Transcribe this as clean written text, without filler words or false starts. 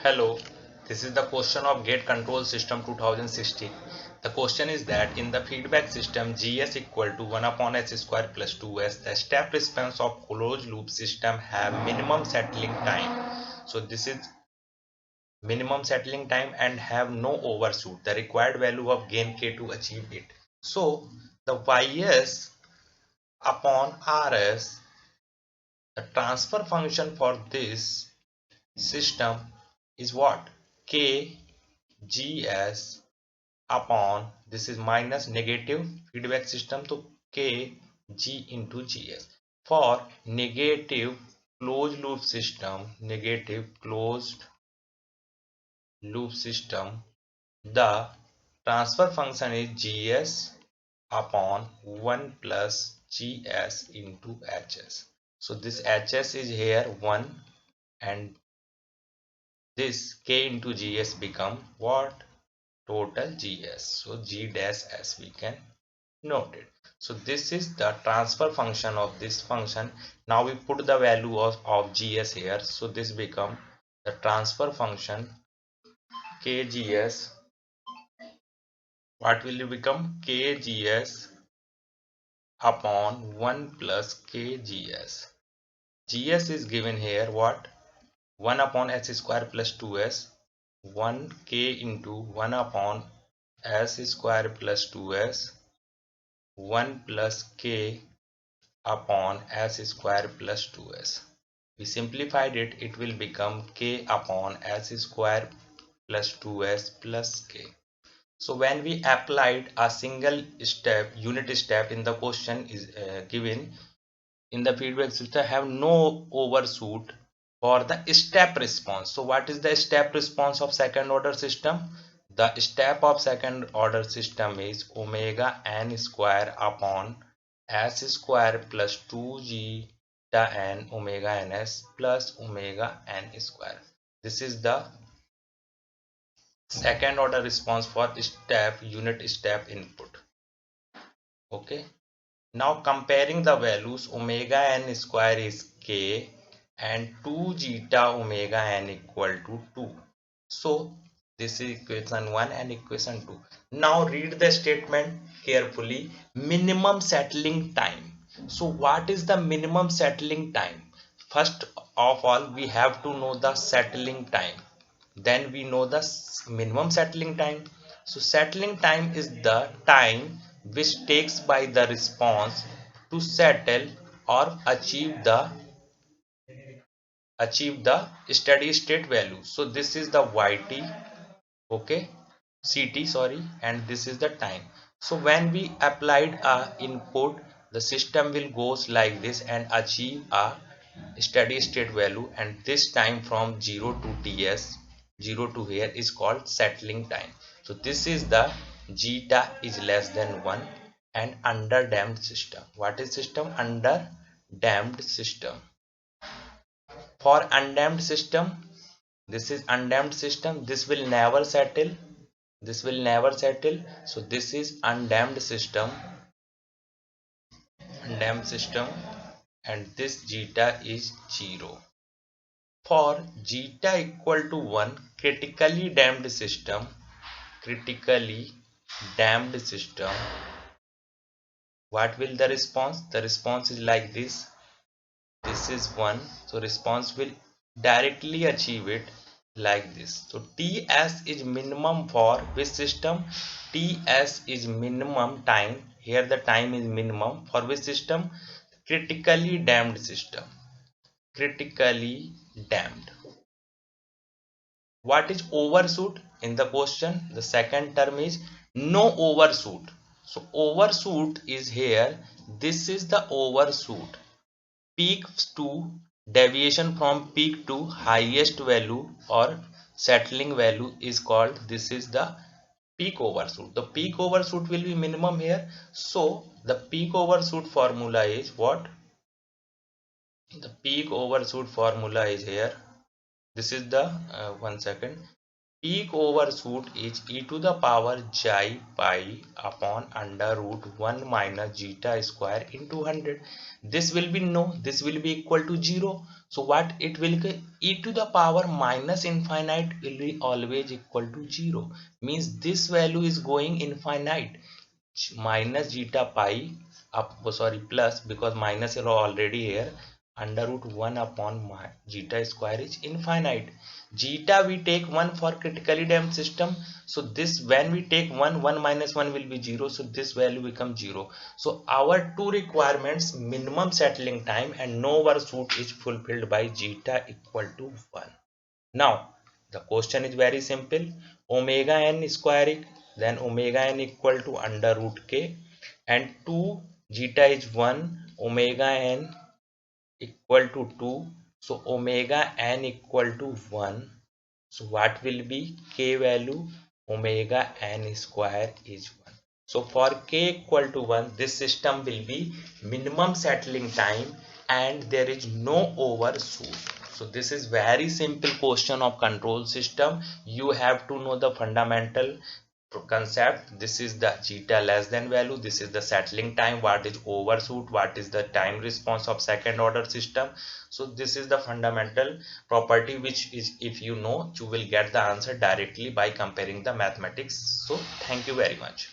Hello, this is the question of Gate Control System 2016. The question is that in the feedback system Gs equal to 1 upon h square plus 2s, the step response of closed loop system have minimum settling time. So this is minimum settling time and have no overshoot. The required value of gain k to achieve it. So the ys upon rs, the transfer function for this system is what? K gs upon, this is minus negative feedback system, so k g into gs. For negative closed loop system, the transfer function is gs upon 1 plus gs into hs. So this hs is here 1 and this k into gs become what? Total gs. So g dash s we can note it. So this is the transfer function of this function. Now we put the value of gs here. So this become the transfer function kgs. What will it become? Kgs upon 1 plus kgs. Gs is given here what? 1 upon s square plus 2s. 1 k into 1 upon s square plus 2s. 1 plus k upon s square plus 2s. We simplified it, it will become k upon s square plus 2s plus k. So when we applied a single step, unit step in the question is given in the feedback system have no overshoot for the step response. So what is the step response of second order system? The step of second order system is omega n square upon s square plus 2g n omega ns plus omega n square. This is the second order response for step unit step input. Okay. Now comparing the values, omega n square is k and 2 zeta omega n equal to 2. So this is equation 1 and equation 2. Now read the statement carefully. Minimum settling time. So what is the minimum settling time? First of all, we have to know the settling time. Then we know the minimum settling time. So settling time is the time which takes by the response to settle or achieve the steady state value. So this is the yt, okay, ct, sorry, and this is the time. So when we applied a input, the system will goes like this and achieve a steady state value, and this time from 0 to ts, 0 to here, is called settling time. So this is the zeta is less than 1 and under damped system. What is system? Under damped system. For undamped system, this is undamped system, this will never settle, so this is undamped system, and this zeta is 0. For zeta equal to 1, critically damped system, what will the response? The response is like this. This is 1, so response will directly achieve it like this. So ts is minimum for which system? Ts is minimum time. Here the time is minimum for which system? Critically damped system. Critically damped. What is overshoot in the question? The second term is no overshoot. So overshoot is here. This is the overshoot. Peak to deviation from peak to highest value or settling value is called, this is the peak overshoot. The peak overshoot will be minimum here. So the peak overshoot formula is what? The peak overshoot formula is here. This is the one second. peak overshoot is e to the power j pi upon under root 1 minus zeta square into 100. This will be no, this will be equal to 0. So what it will be, e to the power minus infinite will be always equal to 0. Means this value is going infinite. Minus zeta pi up, oh sorry, plus, because minus is already here, under root 1 upon zeta square is infinite. Zeta we take 1 for critically damped system, so this when we take 1, 1 minus 1 will be 0, so this value becomes 0. So our two requirements, minimum settling time and no overshoot, is fulfilled by zeta equal to 1. Now the question is very simple. Omega n square, then omega n equal to under root k, and 2 zeta is 1, omega n equal to 2, so omega n equal to 1. So what will be k value? Omega n square is 1. So for k equal to 1, this system will be minimum settling time and there is no overshoot. So this is very simple question of control system. You have to know the fundamental concept. This is the zeta less than value, this is the settling time, what is overshoot, what is the time response of second order system. So this is the fundamental property which is, if you know, you will get the answer directly by comparing the mathematics. So thank you very much.